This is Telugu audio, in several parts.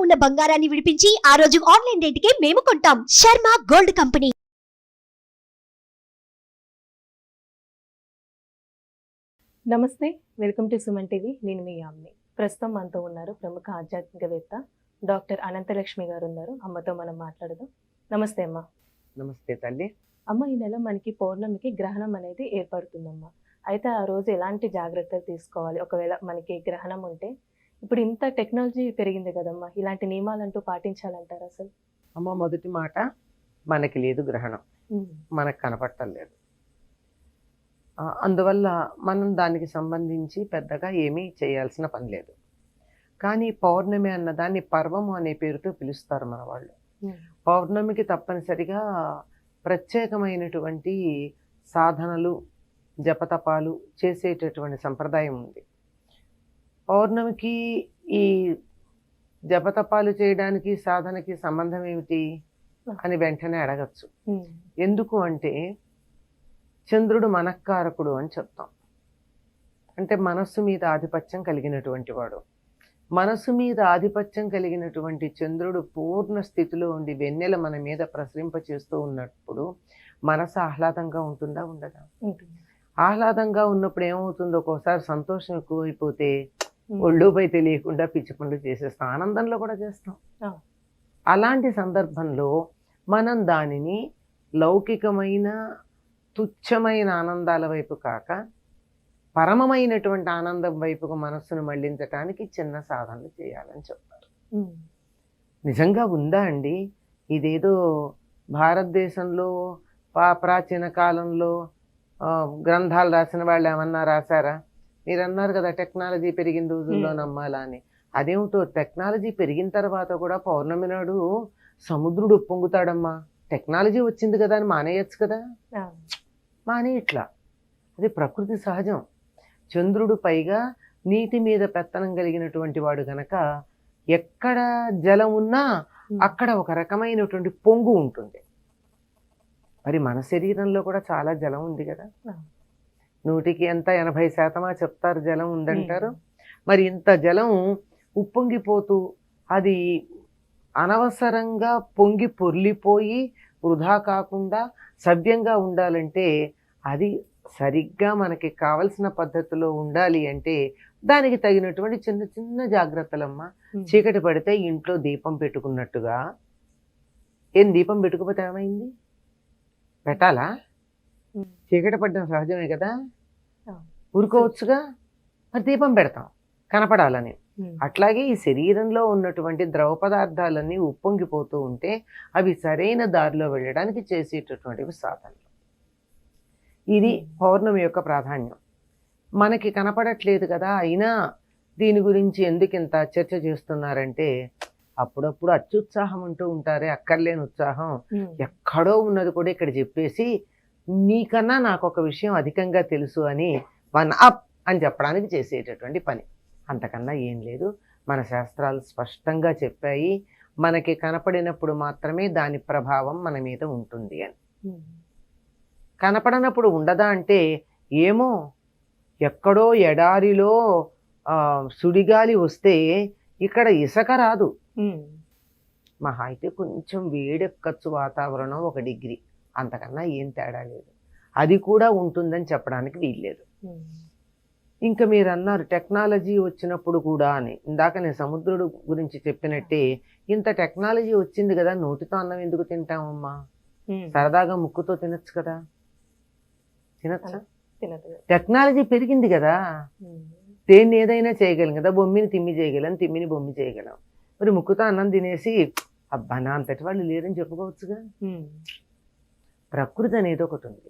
ఉన్న బంగారాన్ని విడిపించి ఆ రోజు ఆన్లైన్ రేటుకే మేము కొంటాం. Sharma gold company. నమస్తే, వెల్కమ్ టు సుమన్ టీవీ. నేను మీ యామ్ని. ప్రస్తుతం మనతో ఉన్నారు ప్రముఖ ఆధ్యాత్మికవేత్త డాక్టర్ అనంతలక్ష్మి గారు ఉన్నారు. అమ్మతో మనం మాట్లాడదాం. నమస్తే అమ్మ. నమస్తే తల్లి. అమ్మ, ఈ నెల మనకి పౌర్ణమికి గ్రహణం అనేది ఏర్పడుతుందమ్మా. అయితే ఆ రోజు ఎలాంటి జాగ్రత్తలు తీసుకోవాలి? ఒకవేళ మనకి గ్రహణం ఉంటే, ఇప్పుడు ఇంత టెక్నాలజీ పెరిగింది కదమ్మా, ఇలాంటి నియమాలంటూ పాటించాలంటారు అసలు? అమ్మ, మొదటి మాట, మనకి లేదు గ్రహణం, మనకు కనపడటం లేదు. అందువల్ల మనం దానికి సంబంధించి పెద్దగా ఏమీ చేయాల్సిన పని లేదు. కానీ పౌర్ణమి అన్నదాన్ని పర్వము అనే పేరుతో పిలుస్తారు మన వాళ్ళు. పౌర్ణమికి తప్పనిసరిగా ప్రత్యేకమైనటువంటి సాధనలు, జపతపాలు చేసేటటువంటి సంప్రదాయం ఉంది. పౌర్ణమికి ఈ జపతపాలు చేయడానికి సాధనకి సంబంధం ఏమిటి అని వెంటనే అడగచ్చు. ఎందుకు అంటే, చంద్రుడు మనఃకారకుడు అని చెప్తాం. అంటే మనస్సు మీద ఆధిపత్యం కలిగినటువంటి వాడు. మనస్సు మీద ఆధిపత్యం కలిగినటువంటి చంద్రుడు పూర్ణ స్థితిలో ఉండి వెన్నెల మన మీద ప్రసరింపచేస్తూ ఉన్నప్పుడు మనసు ఆహ్లాదంగా ఉంటుందా, ఉండదా? ఆహ్లాదంగా ఉన్నప్పుడు ఏమవుతుందో, ఒక్కోసారి సంతోషం ఎక్కువైపోతే ఒళ్ళుపై తెలియకుండా పిచ్చి పనులు చేసేస్తాం, ఆనందంలో కూడా చేస్తాం. అలాంటి సందర్భంలో మనం దానిని లౌకికమైన తుచ్చమైన ఆనందాల వైపు కాక పరమమైనటువంటి ఆనందం వైపుకు మనస్సును మళ్లించటానికి చిన్న సాధనలు చేయాలని చెప్తారు. నిజంగా ఉందా అండి? ఇదేదో భారతదేశంలో ప్రాచీన కాలంలో గ్రంథాలు రాసిన వాళ్ళు ఏమన్నా రాశారా? మీరు అన్నారు కదా టెక్నాలజీ పెరిగిన రోజుల్లో నమ్మాలా అని. అదేమిటో, టెక్నాలజీ పెరిగిన తర్వాత కూడా పౌర్ణమి నాడు సముద్రుడు ఉప్పొంగుతాడమ్మా. టెక్నాలజీ వచ్చింది కదా అని మానేయచ్చు కదా? మానేయట్లా. అది ప్రకృతి సహజం. చంద్రుడు పైగా నీటి మీద పెత్తనం కలిగినటువంటి వాడు గనక ఎక్కడ జలం ఉన్నా అక్కడ ఒక రకమైనటువంటి పొంగు ఉంటుంది. మరి మన శరీరంలో కూడా చాలా జలం ఉంది కదా. 100కి ఎంత 80% చెప్తారు జలం ఉందంటారు. మరి ఇంత జలం ఉప్పొంగిపోతూ అది అనవసరంగా పొంగి పొర్లిపోయి వృధా కాకుండా సవ్యంగా ఉండాలంటే, అది సరిగ్గా మనకి కావలసిన పద్ధతిలో ఉండాలి అంటే దానికి తగినటువంటి చిన్న చిన్న జాగ్రత్తలమ్మా. చీకటి పడితే ఇంట్లో దీపం పెట్టుకున్నట్టుగా, ఏం దీపం పెట్టుకోకపోతే ఏమైంది? పెట్టాలా? చీకటి పడ్డం సహజమే కదా, ఊరుకోవచ్చుగా. మరి దీపం పెడతాం కనపడాలని. అట్లాగే ఈ శరీరంలో ఉన్నటువంటి ద్రవ పదార్థాలన్నీ ఉప్పొంగిపోతూ ఉంటే అవి సరైన దారిలో వెళ్ళడానికి చేసేటటువంటివి సాధనలు. ఇది పౌర్ణమి యొక్క ప్రాధాన్యం. మనకి కనపడట్లేదు కదా, అయినా దీని గురించి ఎందుకు ఇంత చర్చ చేస్తున్నారంటే, అప్పుడప్పుడు అత్యుత్సాహం అంటూ ఉంటారే, అక్కర్లేని ఉత్సాహం ఎక్కడో ఉన్నది కూడా ఇక్కడ చెప్పేసి నీకన్నా నాకు ఒక విషయం అధికంగా తెలుసు అని 1 అప్ అని చెప్పడానికి చేసేటటువంటి పని. అంతకన్నా ఏం లేదు. మన శాస్త్రాలు స్పష్టంగా చెప్పాయి, మనకి కనపడినప్పుడు మాత్రమే దాని ప్రభావం మన మీద ఉంటుంది అని. కనపడనప్పుడు ఉండదా అంటే, ఏమో ఎక్కడో ఎడారిలో సుడిగాలి వస్తే ఇక్కడ ఇసుక రాదు. మహా అయితే కొంచెం వేడెక్కచ్చు వాతావరణం 1 డిగ్రీ, అంతకన్నా ఏం తేడా లేదు. అది కూడా ఉంటుందని చెప్పడానికి వీల్లేదు. ఇంకా మీరు అన్నారు టెక్నాలజీ వచ్చినప్పుడు కూడా అని. ఇందాక నేను సముద్రుడు గురించి చెప్పినట్టే, ఇంత టెక్నాలజీ వచ్చింది కదా, నోటితో అన్నం ఎందుకు తింటామమ్మా? సరదాగా ముక్కుతో తినచ్చు కదా. తినచ్చా? టెక్నాలజీ పెరిగింది కదా, దేన్ని ఏదైనా చేయగలం కదా. బొమ్మిని తిమ్మి చేయగలం, తిమ్మిని బొమ్మి చేయగలం. మరి ముక్కుతో అన్నం తినేసి అబ్బా నా అంతటి వాళ్ళు లేరని చెప్పుకోవచ్చుగా. ప్రకృతి అనేది ఒకటి ఉంది,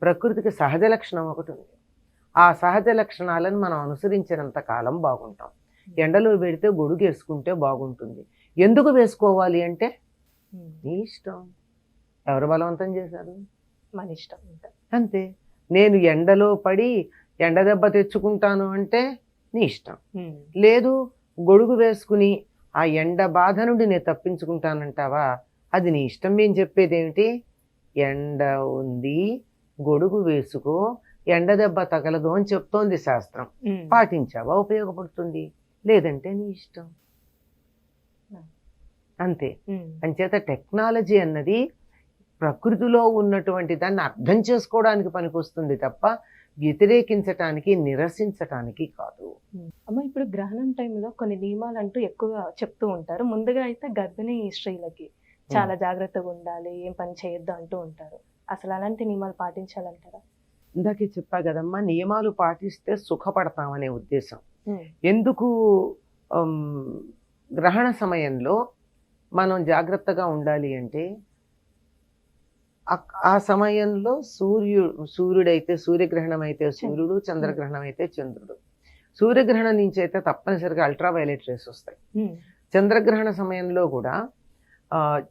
ప్రకృతికి సహజ లక్షణం ఒకటి ఉంది. ఆ సహజ లక్షణాలను మనం అనుసరించినంత కాలం బాగుంటాం. ఎండలో పెడితే గొడుగు వేసుకుంటే బాగుంటుంది. ఎందుకు వేసుకోవాలి అంటే నీ ఇష్టం. ఎవరు బలవంతం చేశారు? మన ఇష్టం అంతే. నేను ఎండలో పడి ఎండ దెబ్బ తెచ్చుకుంటాను అంటే నీ ఇష్టం. లేదు గొడుగు వేసుకుని ఆ ఎండ బాధ నుండి నేను తప్పించుకుంటానంటావా, అది నీ ఇష్టం. మేము చెప్పేది ఏమిటి? ఎండ ఉంది, గొడుగు వేసుకో, ఎండ దెబ్బ తగలదు అని చెప్తోంది శాస్త్రం. పాటించావా ఉపయోగపడుతుంది, లేదంటే నీ ఇష్టం. అంతే. అంచేత టెక్నాలజీ అన్నది ప్రకృతిలో ఉన్నటువంటి దాన్ని అర్థం చేసుకోవడానికి పనికొస్తుంది తప్ప వ్యతిరేకించటానికి, నిరసించటానికి కాదు. అమ్మ ఇప్పుడు గ్రహణం టైంలో కొన్ని నియమాలు అంటూ ఎక్కువగా చెప్తూ ఉంటారు. ముందుగా అయితే గర్భిణీ స్త్రీలకి చాలా జాగ్రత్తగా ఉండాలి, ఏం పని చేయొద్దు అంటూ ఉంటారు. అసలు అలాంటి నియమాలు పాటించాలంటారా? ఇందాకే చెప్పా కదమ్మా, నియమాలు పాటిస్తే సుఖపడతామనే ఉద్దేశం. ఎందుకు గ్రహణ సమయంలో మనం జాగ్రత్తగా ఉండాలి అంటే, ఆ సమయంలో సూర్యుడైతే సూర్యగ్రహణం అయితే సూర్యుడు, చంద్రగ్రహణం అయితే చంద్రుడు. సూర్యగ్రహణం నుంచి అయితే తప్పనిసరిగా అల్ట్రావైలెట్ రేస్ వస్తాయి. చంద్రగ్రహణ సమయంలో కూడా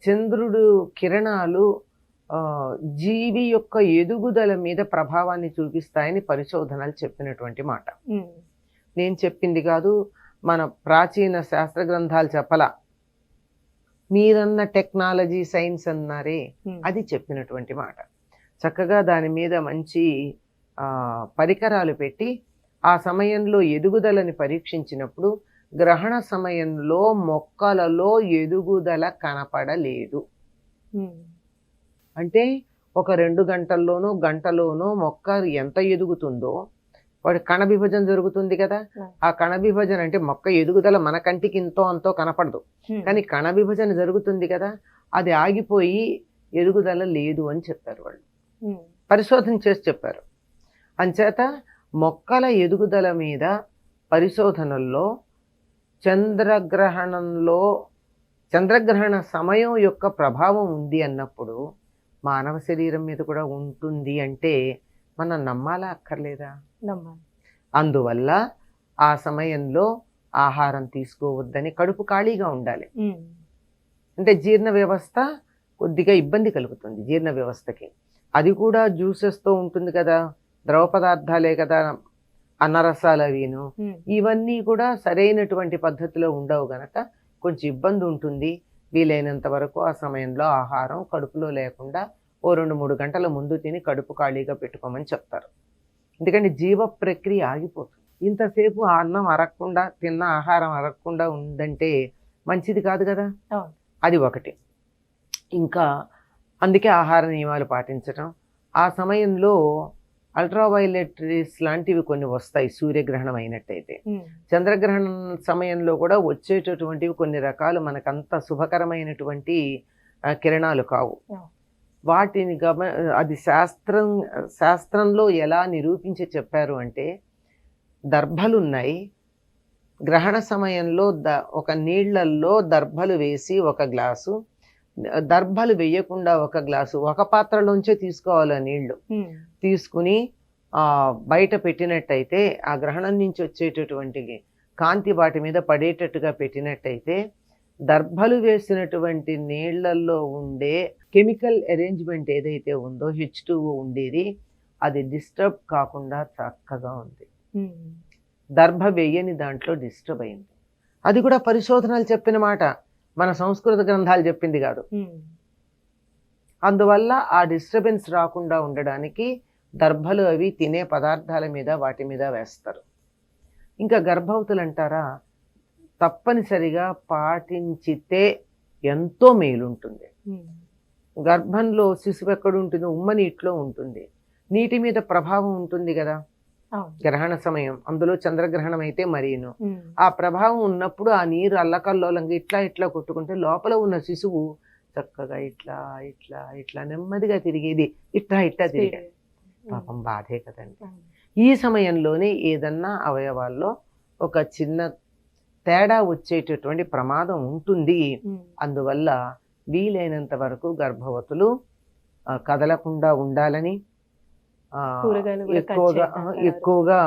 చంద్రుడు కిరణాలు జీవి యొక్క ఎదుగుదల మీద ప్రభావాన్ని చూపిస్తాయని పరిశోధనలు చెప్పినటువంటి మాట. నేను చెప్పింది కాదు, మన ప్రాచీన శాస్త్ర గ్రంథాలు చెప్పలా. మీరన్న టెక్నాలజీ సైన్స్ అన్నారే, అది చెప్పినటువంటి మాట. చక్కగా దాని మీద మంచి పరికరాలు పెట్టి ఆ సమయంలో ఎదుగుదలని పరీక్షించినప్పుడు గ్రహణ సమయంలో మొక్కలలో ఎదుగుదల కనపడలేదు. అంటే ఒక 2 గంటల్లోనో గంటలోనో మొక్క ఎంత ఎదుగుతుందో, వాడి కణ విభజన జరుగుతుంది కదా, ఆ కణ విభజన అంటే మొక్క ఎదుగుదల మన కంటికి ఇంతో అంతో కనపడదు, కానీ కణ విభజన జరుగుతుంది కదా, అది ఆగిపోయి ఎదుగుదల లేదు అని చెప్పారు వాళ్ళు. పరిశోధన చేసి చెప్పారు. అంచేత మొక్కల ఎదుగుదల మీద పరిశోధనల్లో చంద్రగ్రహణ సమయం యొక్క ప్రభావం ఉంది అన్నప్పుడు మానవ శరీరం మీద కూడా ఉంటుంది అంటే మనం నమ్మాలా అక్కర్లేదా? నమ్మాలి. అందువల్ల ఆ సమయంలో ఆహారం తీసుకోవద్దని, కడుపు ఖాళీగా ఉండాలి. అంటే జీర్ణ వ్యవస్థ కొద్దిగా ఇబ్బంది కలుగుతుంది జీర్ణ వ్యవస్థకి. అది కూడా జ్యూసెస్తో ఉంటుంది కదా, ద్రవ పదార్థాలే కదా అన్నరసాలు అవిను, ఇవన్నీ కూడా సరైనటువంటి పద్ధతిలో ఉండవు గనక కొంచెం ఇబ్బంది ఉంటుంది. వీలైనంత వరకు ఆ సమయంలో ఆహారం కడుపులో లేకుండా 2-3 గంటల ముందు తిని కడుపు ఖాళీగా పెట్టుకోమని చెప్తారు. ఎందుకంటే జీవ ప్రక్రియ ఆగిపోతుంది. ఇంతసేపు ఆ అన్నం అరగకుండా, తిన్న ఆహారం అరగకుండా ఉందంటే మంచిది కాదు కదా. అది ఒకటి. ఇంకా అందుకే ఆహార నియమాలు పాటించటం. ఆ సమయంలో అల్ట్రావైలెట్ రేస్ లాంటివి కొన్ని వస్తాయి సూర్యగ్రహణం అయినట్టయితే. చంద్రగ్రహణం సమయంలో కూడా వచ్చేటటువంటివి కొన్ని రకాలు మనకంత శుభకరమైనటువంటి కిరణాలు కావు. వాటిని అది శాస్త్రంలో ఎలా నిరూపించి చెప్పారు అంటే, దర్భలున్నాయి, గ్రహణ సమయంలో ఒక నీళ్లల్లో దర్భలు వేసి 1 గ్లాసు, దర్భలు వేయకుండా 1 గ్లాసు, ఒక పాత్రలోంచే తీసుకోవాలి ఆ నీళ్లు. తీసుకుని బయట పెట్టినట్టయితే ఆ గ్రహణం నుంచి వచ్చేటటువంటి కాంతి వాటి మీద పడేటట్టుగా పెట్టినట్టయితే దర్భలు వేసినటువంటి నీళ్లలో ఉండే కెమికల్ అరేంజ్మెంట్ ఏదైతే ఉందో H2O ఉండేది, అది డిస్టర్బ్ కాకుండా చక్కగా ఉంది. దర్భ వేయని దాంట్లో డిస్టర్బ్ అయింది. అది కూడా పరిశోధనలు చెప్పిన మాట, మన సంస్కృత గ్రంథాలు చెప్పింది కాదు. అందువల్ల ఆ డిస్టర్బెన్స్ రాకుండా ఉండడానికి దర్భలు అవి తినే పదార్థాల మీద వాటి మీద వేస్తారు. ఇంకా గర్భవతులు అంటారా, తప్పనిసరిగా పాటించితే ఎంతో మేలుంటుంది. గర్భంలో శిశువు ఎక్కడ ఉంటుంది? ఉమ్మ నీటిలో ఉంటుంది. నీటి మీద ప్రభావం ఉంటుంది కదా గ్రహణ సమయం, అందులో చంద్రగ్రహణం అయితే మరీను. ఆ ప్రభావం ఉన్నప్పుడు ఆ నీరు అల్లకల్లోలంగా ఇట్లా కొట్టుకుంటే లోపల ఉన్న శిశువు చక్కగా ఇట్లా నెమ్మదిగా తిరిగేది, ఇట్లా తిరిగేది. పాపం బాధే కదండి. ఈ సమయంలోనే ఏదన్నా అవయవాల్లో ఒక చిన్న తేడా వచ్చేటటువంటి ప్రమాదం ఉంటుంది. అందువల్ల వీలైనంత వరకు గర్భవతులు కదలకుండా ఉండాలని, ఎక్కువగా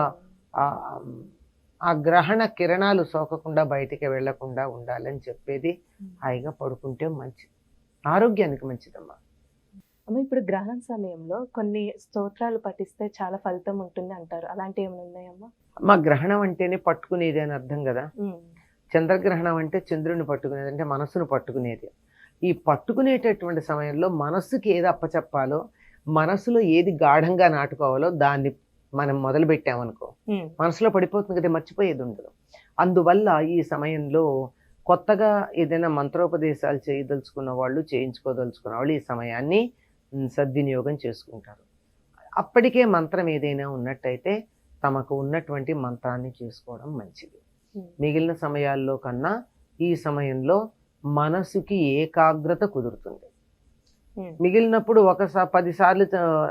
ఆ గ్రహణ కిరణాలు సోకకుండా బయటికి వెళ్లకుండా ఉండాలని చెప్పేది. హాయిగా పడుకుంటే మంచిది, ఆరోగ్యానికి మంచిదమ్మా. అమ్మ, ఇప్పుడు గ్రహణం సమయంలో కొన్ని స్తోత్రాలు పఠిస్తే చాలా ఫలితం ఉంటుంది అంటారు, అలాంటి ఏమైనా ఉన్నాయమ్మా? మా గ్రహణం అంటేనే పట్టుకునేది అని అర్థం కదా. చంద్రగ్రహణం అంటే చంద్రుని పట్టుకునేది, అంటే మనసును పట్టుకునేది. ఈ పట్టుకునేటటువంటి సమయంలో మనస్సుకి ఏది అప్పచెప్పాలో, మనసులో ఏది గాఢంగా నాటుకోవాలో దాన్ని మనం మొదలు పెట్టామనుకో, మనసులో పడిపోతుంది కదా, మర్చిపోయేది ఉండదు. అందువల్ల ఈ సమయంలో కొత్తగా ఏదైనా మంత్రోపదేశాలు చేయదలుచుకున్న వాళ్ళు, చేయించుకోదలుచుకున్న వాళ్ళు ఈ సమయాన్ని సద్వినియోగం చేసుకుంటారు. అప్పటికే మంత్రం ఏదైనా ఉన్నట్టయితే తమకు ఉన్నటువంటి మంత్రాన్ని చేసుకోవడం మంచిది. మిగిలిన సమయాల్లో కన్నా ఈ సమయంలో మనసుకి ఏకాగ్రత కుదురుతుంది. మిగిలినప్పుడు 10 సార్లు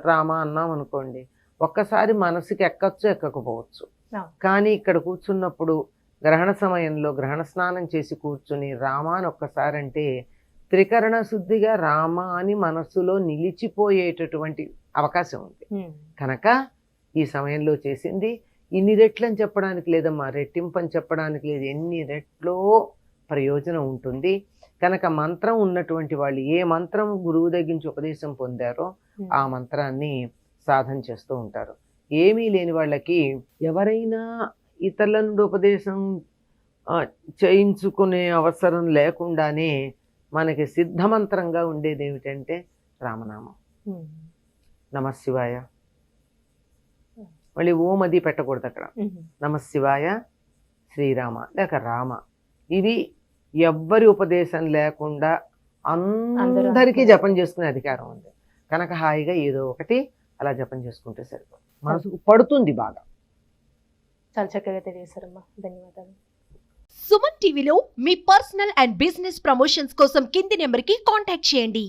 రామ అన్నాం అనుకోండి, ఒక్కసారి మనసుకి ఎక్కచ్చు ఎక్కకపోవచ్చు. కానీ ఇక్కడ కూర్చున్నప్పుడు గ్రహణ సమయంలో గ్రహణ స్నానం చేసి కూర్చుని రామ అని ఒక్కసారి అంటే త్రికరణ శుద్ధిగా రామ అని మనస్సులో నిలిచిపోయేటటువంటి అవకాశం ఉంది. కనుక ఈ సమయంలో చేసింది ఇన్ని రెట్లు అని చెప్పడానికి లేదమ్మా, రెట్టింపు అని చెప్పడానికి లేదు, ఎన్ని రెట్లో ప్రయోజనం ఉంటుంది. కనుక మంత్రం ఉన్నటువంటి వాళ్ళు ఏ మంత్రం గురువు దగ్గర నుంచి ఉపదేశం పొందారో ఆ మంత్రాన్ని సాధన చేస్తూ ఉంటారు. ఏమీ లేని వాళ్ళకి ఎవరైనా ఇతరుల నుండి ఉపదేశం చేయించుకునే అవసరం లేకుండానే మనకి సిద్ధమంత్రంగా ఉండేది ఏమిటంటే రామనామం. నమశివాయ, మళ్ళీ ఓం అది పెట్టకూడదు అక్కడ. నమశివాయ, శ్రీరామ లేక రామ, ఇవి ఎవ్వరి ఉపదేశం లేకుండా అందరికీ జపం చేసుకునే అధికారం ఉంది. కనుక హాయిగా ఏదో ఒకటి అలా జపం చేసుకుంటే సరిపోతుంది, మనసుకు పడుతుంది బాగా. చాలా చక్కగా తెలియజేశారమ్మా, ధన్యవాదాలు. సుమన్ టీవీలో మీ పర్సనల్ అండ్ బిజినెస్ ప్రమోషన్స్ కోసం కింది నెంబర్కి కాంటాక్ట్ చేయండి.